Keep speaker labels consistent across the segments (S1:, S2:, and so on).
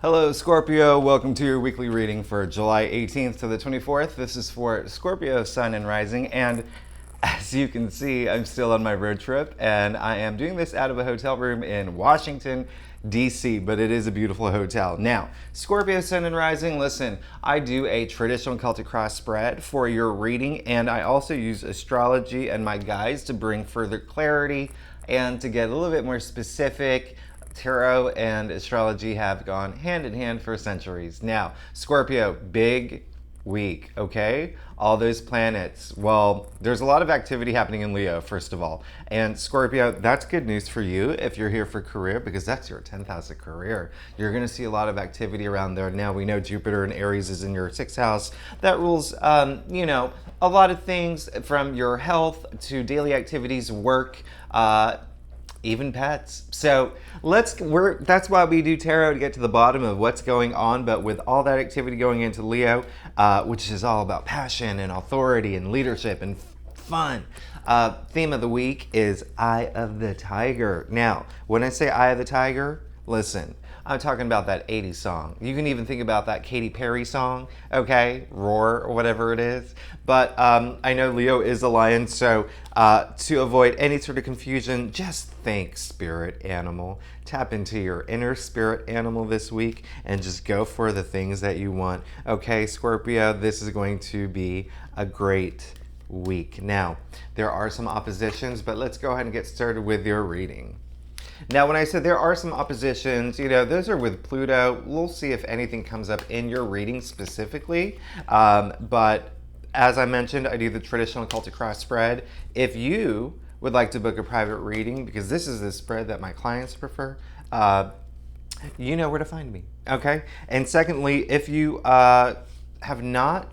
S1: Hello, Scorpio. Welcome to your weekly reading for July 18th to the 24th. This is for Scorpio, Sun, and Rising. And as you can see, I'm still on my road trip, and I am doing this out of a hotel room in Washington, D.C., but it is a beautiful hotel. Now, Scorpio, Sun, and Rising, listen, I do a traditional Celtic cross spread for your reading, and I also use astrology and my guides to bring further clarity and to get a little bit more specific. Tarot and astrology have gone hand in hand for centuries. Now, Scorpio, big week, okay? All those planets. Well, there's a lot of activity happening in Leo, first of all. And Scorpio, that's good news for you if you're here for career, because that's your 10th house of career. You're going to see a lot of activity around there. Now, we know Jupiter in Aries is in your 6th house. That rules, a lot of things from your health to daily activities, work, even pets. So that's why we do tarot, to get to the bottom of what's going on. But with all that activity going into Leo, which is all about passion and authority and leadership and fun, theme of the week is Eye of the Tiger. Now, when I say Eye of the Tiger, listen, I'm talking about that 80s song. You can even think about that Katy Perry song, okay? Roar, or whatever it is. But I know Leo is a lion, so to avoid any sort of confusion, just think spirit animal. Tap into your inner spirit animal this week and just go for the things that you want. Okay, Scorpio, this is going to be a great week. Now, there are some oppositions, but let's go ahead and get started with your reading. Now, when I said there are some oppositions, those are with Pluto. We'll see if anything comes up in your reading specifically. But as I mentioned, I do the traditional Celtic cross spread. If you would like to book a private reading, because this is the spread that my clients prefer, you know where to find me, okay? And secondly, if you have not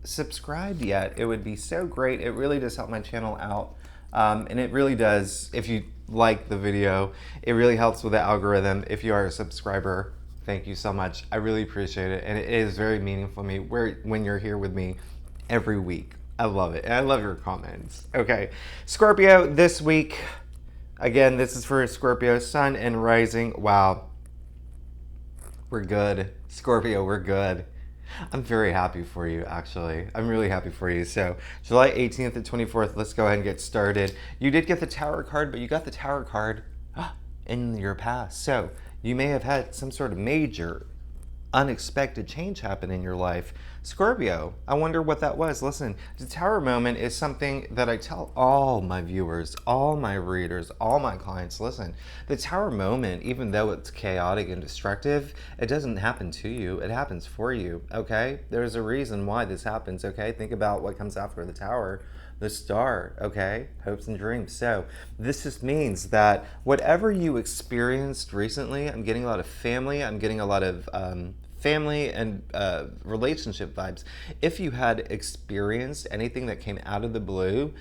S1: subscribed yet, it would be so great. It really does help my channel out. And it really does, if you like the video, it really helps with the algorithm. If you are a subscriber, thank you so much. I really appreciate it. And it is very meaningful to me when you're here with me every week. I love it. And I love your comments. Okay, Scorpio, this week, again, this is for Scorpio, Sun and Rising. Wow, we're good. Scorpio, we're good. I'm very happy for you, actually. I'm really happy for you. So, July 18th and 24th, let's go ahead and get started. You did get the Tower card, but you got the Tower card in your past. So, you may have had some sort of major, unexpected change happen in your life. Scorpio, I wonder what that was. Listen, the Tower moment is something that I tell all my viewers, all my readers, all my clients. Listen, the Tower moment, even though it's chaotic and destructive, it doesn't happen to you. It happens for you, okay? There's a reason why this happens, okay? Think about what comes after the Tower. The Star, okay? Hopes and dreams. So this just means that whatever you experienced recently, I'm getting a lot of family, I'm getting a lot of family and relationship vibes. If you had experienced anything that came out of the blue,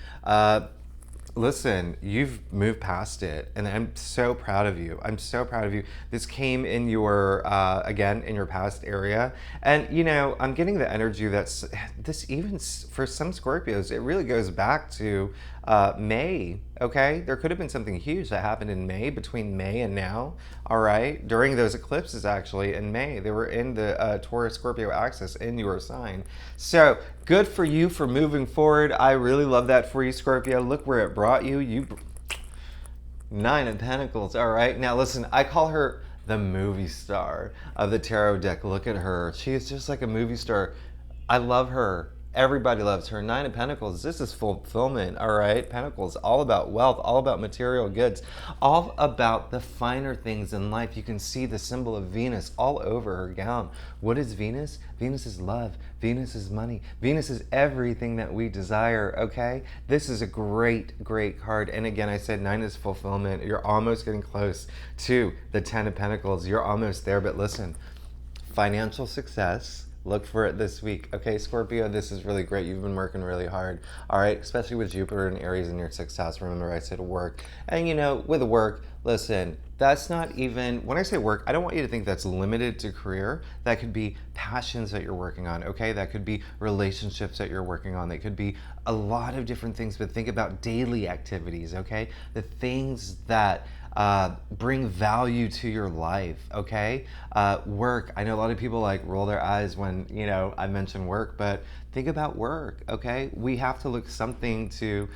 S1: listen, you've moved past it, and I'm so proud of you. I'm so proud of you. This came in your, again, in your past area. And, I'm getting the energy that's, this even for some Scorpios, it really goes back to May, okay? There could have been something huge that happened in May, between May and now, all right? During those eclipses, actually, in May. They were in the Taurus-Scorpio axis in your sign. So, good for you for moving forward. I really love that for you, Scorpio. Look where it brought you. Nine of Pentacles, all right? Now, listen, I call her the movie star of the tarot deck. Look at her. She is just like a movie star. I love her. Everybody loves her. Nine of Pentacles, this is fulfillment, all right? Pentacles, all about wealth, all about material goods, all about the finer things in life. You can see the symbol of Venus all over her gown. What is Venus? Venus is love. Venus is money. Venus is everything that we desire, okay? This is a great, great card. And again, I said 9 is fulfillment. You're almost getting close to the 10 of Pentacles. You're almost there, but listen, financial success, look for it this week. Okay, Scorpio, this is really great. You've been working really hard, all right? Especially with Jupiter and Aries in your 6th house. Remember I said work. And with work, listen, that's not even, when I say work, I don't want you to think that's limited to career. That could be passions that you're working on, okay? That could be relationships that you're working on. That could be a lot of different things, but think about daily activities, okay? The things that bring value to your life, okay? Work. I know a lot of people like roll their eyes when, you know, I mention work, but think about work, okay? We have to look something to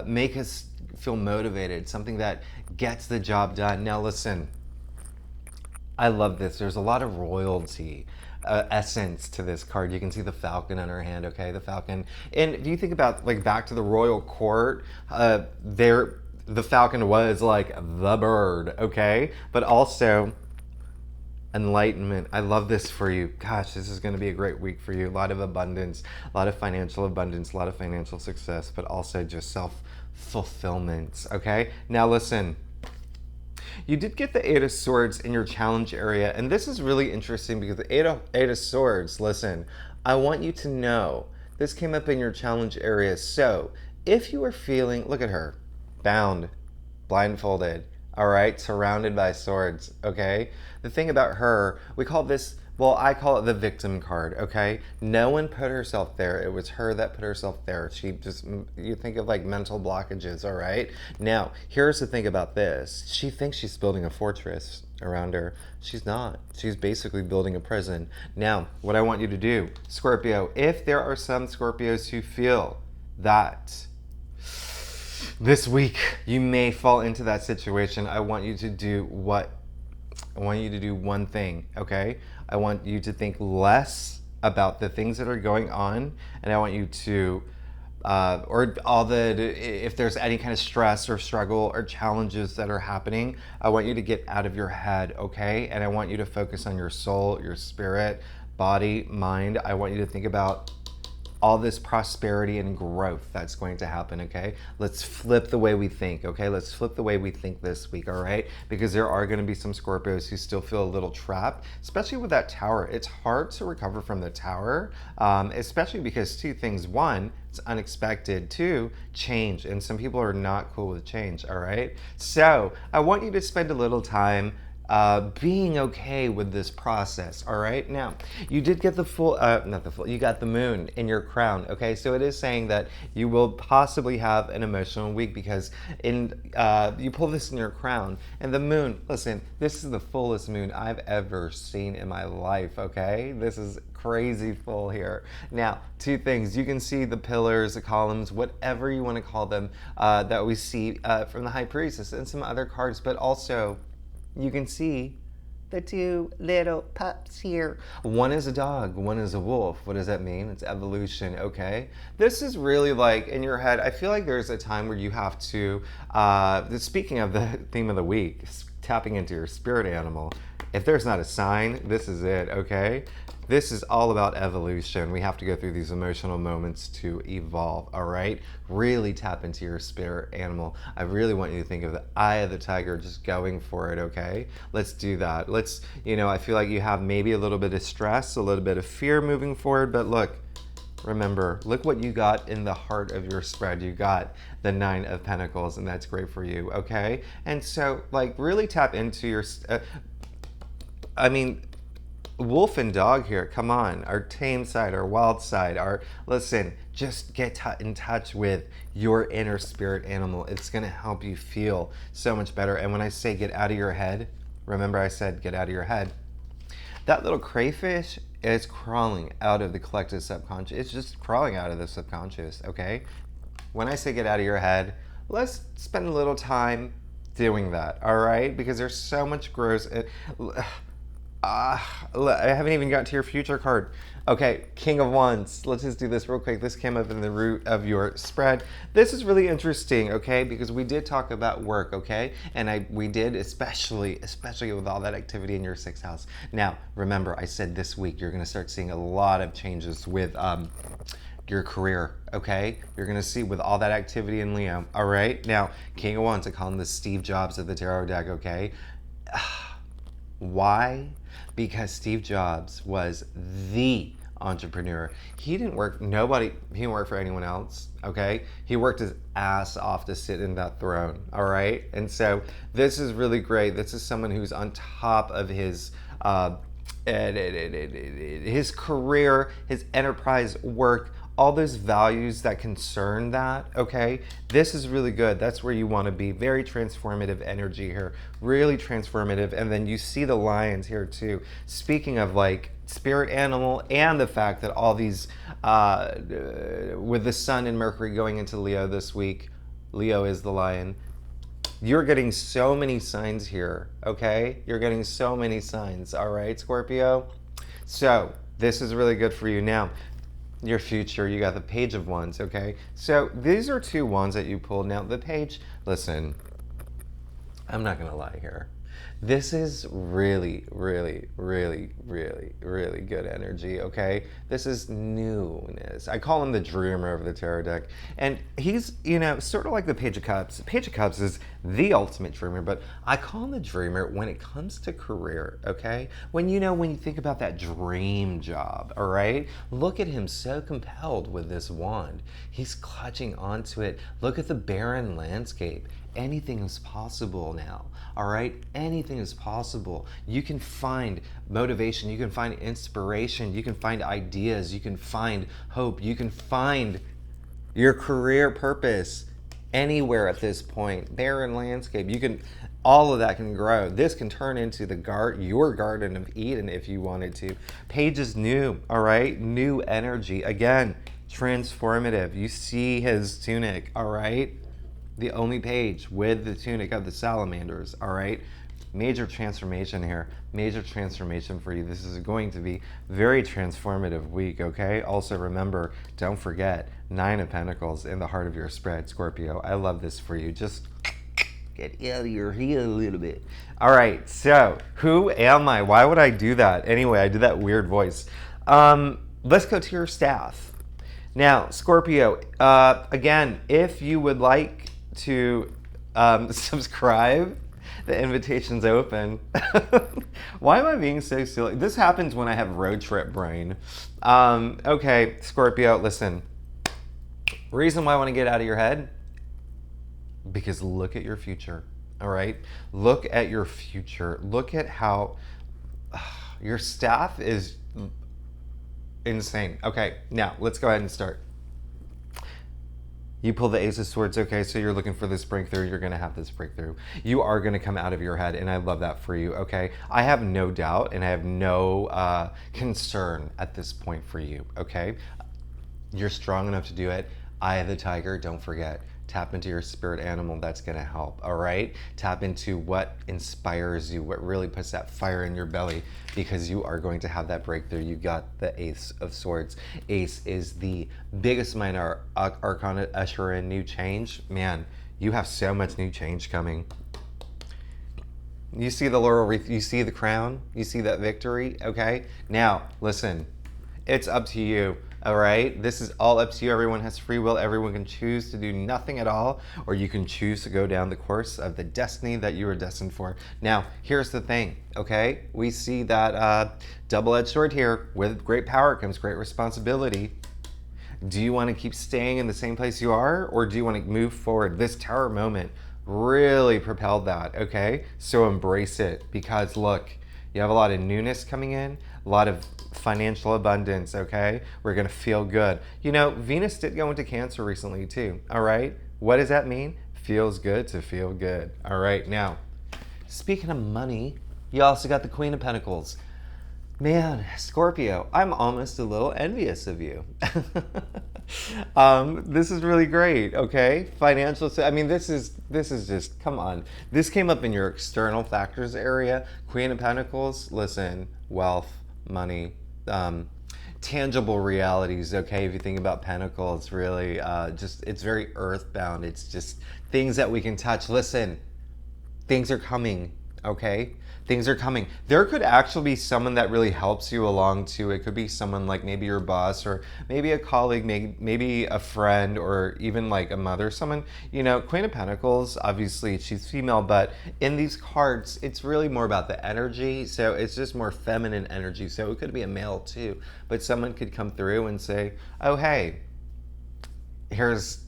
S1: make us feel motivated, something that gets the job done. Now, listen, I love this. There's a lot of royalty essence to this card. You can see the falcon on her hand, okay? The falcon. And if you think about, like, back to the royal court, the falcon was like the bird, okay? But also enlightenment. I love this for you. Gosh, this is going to be a great week for you. A lot of abundance, a lot of financial abundance, a lot of financial success, but also just self-fulfillment, okay? Now listen, you did get the Eight of Swords in your challenge area, and this is really interesting because the Eight of Swords, listen, I want you to know this came up in your challenge area. So if you are feeling, look at her, bound, blindfolded, all right, surrounded by swords, okay? The thing about her, we call this, well, I call it the victim card, okay? No one put herself there. It was her that put herself there. She just, you think of like mental blockages, all right? Now, here's the thing about this. She thinks she's building a fortress around her. She's not. She's basically building a prison. Now, what I want you to do, Scorpio, if there are some Scorpios who feel that this week you may fall into that situation, I want you to do one thing, okay? I want you to think less about the things that are going on, and I want you to, if there's any kind of stress or struggle or challenges that are happening, I want you to get out of your head, okay? And I want you to focus on your soul, your spirit, body, mind. I want you to think about all this prosperity and growth that's going to happen, okay? Let's flip the way we think, okay? Let's flip the way we think this week, all right? Because there are gonna be some Scorpios who still feel a little trapped, especially with that tower. It's hard to recover from the tower, especially because two things. One, it's unexpected. Two, change. And some people are not cool with change, all right? So I want you to spend a little time being okay with this process, all right? Now, you did get the you got the moon in your crown, okay? So it is saying that you will possibly have an emotional week because you pull this in your crown, and the moon, listen, this is the fullest moon I've ever seen in my life, okay? This is crazy full here. Now, two things. You can see the pillars, the columns, whatever you want to call them, that we see from the High Priestess and some other cards, but also you can see the two little pups here. One is a dog, one is a wolf. What does that mean? It's evolution, okay? This is really like in your head, I feel like there's a time where you have to, speaking of the theme of the week, tapping into your spirit animal. If there's not a sign, this is it, okay? This is all about evolution. We have to go through these emotional moments to evolve, all right? Really tap into your spirit animal. I really want you to think of the eye of the tiger, just going for it, okay? Let's do that. Let's, I feel like you have maybe a little bit of stress, a little bit of fear moving forward, but look, remember, look what you got in the heart of your spread. You got the Nine of Pentacles, and that's great for you, okay? And so, like, really tap into your, wolf and dog here, come on, our tame side, our wild side, listen, just get in touch with your inner spirit animal. It's gonna help you feel so much better. And when I say get out of your head, remember I said get out of your head. That little crayfish is crawling out of the collective subconscious. It's just crawling out of the subconscious, okay? When I say get out of your head, let's spend a little time doing that, all right? Because there's so much growth. I haven't even got to your future card. Okay, King of Wands. Let's just do this real quick. This came up in the root of your spread. This is really interesting, okay, because we did talk about work, okay, and we did, especially with all that activity in your sixth house. Now, remember, I said this week you're going to start seeing a lot of changes with your career, okay? You're gonna see with all that activity in Leo, all right? Now, King of Wands, I call him the Steve Jobs of the tarot deck, okay? Why? Because Steve Jobs was the entrepreneur. He didn't work for anyone else, okay? He worked his ass off to sit in that throne, all right? And so this is really great. This is someone who's on top of his career, his enterprise work,
S2: all those values that concern that, okay, this is really good. That's where you want to be. Very transformative energy here, really transformative. And then you see the lions here too. Speaking of like spirit animal, and the fact that all these, with the sun and Mercury going into Leo this week, Leo is the lion. You're getting so many signs here, okay? You're getting so many signs, all right, Scorpio? So this is really good for you. Now, your future, you got the Page of Wands, okay? So these are two wands that you pulled. Now, the Page, listen, I'm not gonna lie here. This is really, really, really, really, really good energy, okay? This is newness. I call him the dreamer of the tarot deck. And he's, you know, sort of like the Page of Cups. The Page of Cups is the ultimate dreamer, but I call him the dreamer when it comes to career, okay? When you think about that dream job, all right? Look at him, so compelled with this wand. He's clutching onto it. Look at the barren landscape. Anything is possible now, all right? Anything is possible. You can find motivation, you can find inspiration, you can find ideas, you can find hope, you can find your career purpose anywhere at this point. Barren landscape, you can, all of that can grow. This can turn into your Garden of Eden if you wanted to. Page is new, all right? New energy. Again, transformative. You see his tunic, all right? The only page with the tunic of the salamanders, all right? Major transformation here. Major transformation for you. This is going to be very transformative week, okay? Also remember, don't forget, 9 of Pentacles in the heart of your spread, Scorpio. I love this for you. Just get out of your head a little bit. All right, so who am I? Why would I do that? Anyway, I did that weird voice. Let's go to your staff. Now, Scorpio, again, if you would like to subscribe, the invitation's open. Why am I being so silly? This happens when I have road trip brain. Okay, Scorpio, listen. Reason why I want to get out of your head? Because look at your future, all right? Look at your future. Look at how your staff is insane. Okay, now let's go ahead and start. You pull the Ace of Swords, okay, so you're looking for this breakthrough. You're going to have this breakthrough. You are going to come out of your head, and I love that for you, okay? I have no doubt, and I have no concern at this point for you, okay? You're strong enough to do it. Eye of the Tiger, don't forget. Tap into your spirit animal. That's going to help, all right? Tap into what inspires you, what really puts that fire in your belly, because you are going to have that breakthrough. You got the Ace of Swords. Ace is the biggest minor arcana to usher in new change. Man, you have so much new change coming. You see the laurel wreath, you see the crown, you see that victory, okay? Now, listen, it's up to you. All right, this is all up to you. Everyone has free will. Everyone can choose to do nothing at all, or you can choose to go down the course of the destiny that you were destined for. Now, here's the thing, okay? We see that double-edged sword here. With great power comes great responsibility. Do you want to keep staying in the same place you are, or do you want to move forward? This tower moment really propelled that, okay? So embrace it, because look, you have a lot of newness coming in, a lot of financial abundance, okay? We're gonna feel good. You know, Venus did go into Cancer recently too, all right? What does that mean? Feels good to feel good. All right, now, speaking of money, you also got the Queen of Pentacles. Man, Scorpio, I'm almost a little envious of you. This is really great, okay? Financial, I mean, this is just, come on. This came up in your external factors area. Queen of Pentacles, listen, wealth, money, tangible realities, okay? If you think about Pentacle, it's really it's very earthbound. It's just things that we can touch. Listen, things are coming, okay? Things are coming. There could actually be someone that really helps you along too. It could be someone like maybe your boss, or maybe a colleague, maybe a friend, or even like a mother, someone, you know. Queen of Pentacles, obviously she's female, but in these cards, it's really more about the energy. So it's just more feminine energy. So it could be a male too, but someone could come through and say, oh, hey, here's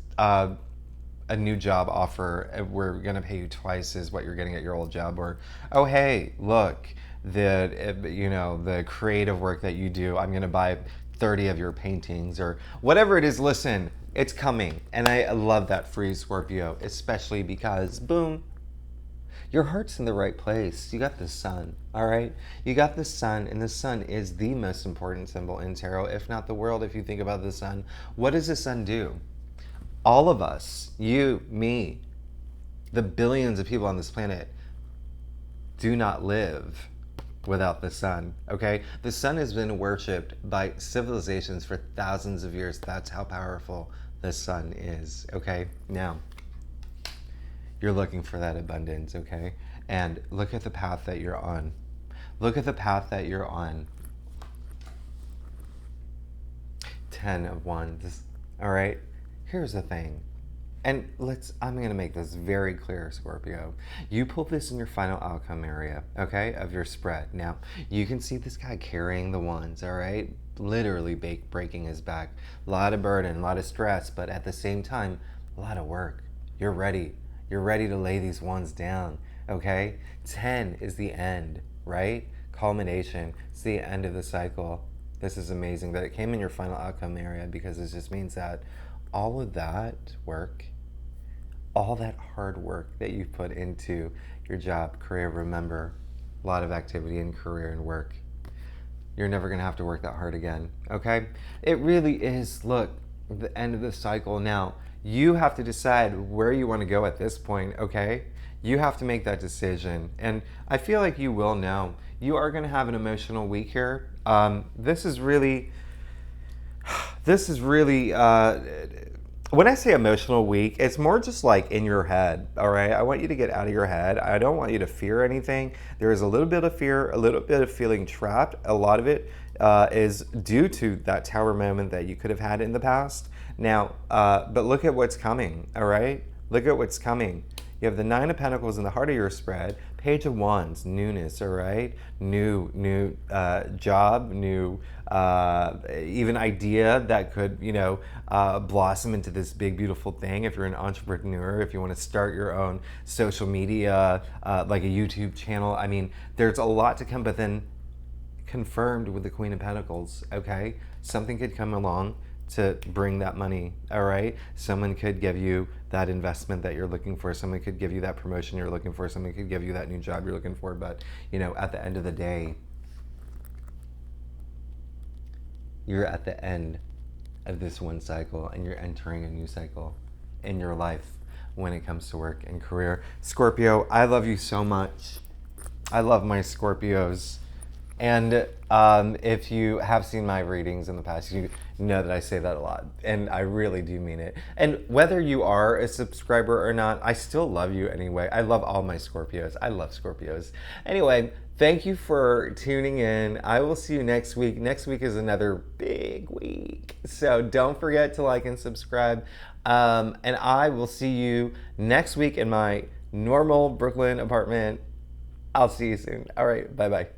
S2: a new job offer, we're gonna pay you twice as what you're getting at your old job. Or, oh hey, look, the creative work that you do, I'm gonna buy 30 of your paintings or whatever it is. Listen, it's coming. And I love that for you, Scorpio, especially because, boom, your heart's in the right place. You got the sun, all right? You got the sun, and the sun is the most important symbol in tarot, if not the world, if you think about the sun. What does the sun do? All of us, you, me, the billions of people on this planet, do not live without the sun, okay? The sun has been worshipped by civilizations for thousands of years. That's how powerful the sun is, okay? Now, you're looking for that abundance, okay? And look at the path that you're on. Look at the path that you're on. 10 of Wands, all right? Here's the thing. And I'm going to make this very clear, Scorpio. You pull this in your final outcome area, okay, of your spread. Now, you can see this guy carrying the wands, all right? Literally breaking his back. A lot of burden, a lot of stress, but at the same time, a lot of work. You're ready. You're ready to lay these wands down, okay? 10 is the end, right? Culmination. It's the end of the cycle. This is amazing that it came in your final outcome area because it just means that all of that work, all that hard work that you've put into your job, career, remember, a lot of activity in career and work. You're never going to have to work that hard again, okay? It really is, look, the end of the cycle. Now, you have to decide where you want to go at this point, okay? You have to make that decision. And I feel like you will know. You are going to have an emotional week here. This is really, when I say emotional week, it's more just like in your head, all right? I want you to get out of your head. I don't want you to fear anything. There is a little bit of fear, a little bit of feeling trapped. A lot of it is due to that tower moment that you could have had in the past. Now, but look at what's coming, all right? Look at what's coming. You have the Nine of Pentacles in the heart of your spread, Page of Wands, newness, all right? New job, new even idea that could, blossom into this big, beautiful thing. If you're an entrepreneur, if you want to start your own social media, like a YouTube channel, I mean, there's a lot to come, but then confirmed with the Queen of Pentacles, okay? Something could come along to bring that money, all right? Someone could give you that investment that you're looking for. Someone could give you that promotion you're looking for. Someone could give you that new job you're looking for. But, at the end of the day, you're at the end of this one cycle and you're entering a new cycle in your life when it comes to work and career. Scorpio, I love you so much. I love my Scorpios. And if you have seen my readings in the past, you know that I say that a lot, and I really do mean it. And whether you are a subscriber or not, I still love you anyway. I love all my Scorpios. I love Scorpios. Anyway, thank you for tuning in. I will see you next week. Next week is another big week, so don't forget to like and subscribe. And I will see you next week in my normal Brooklyn apartment. I'll see you soon. All right, bye-bye.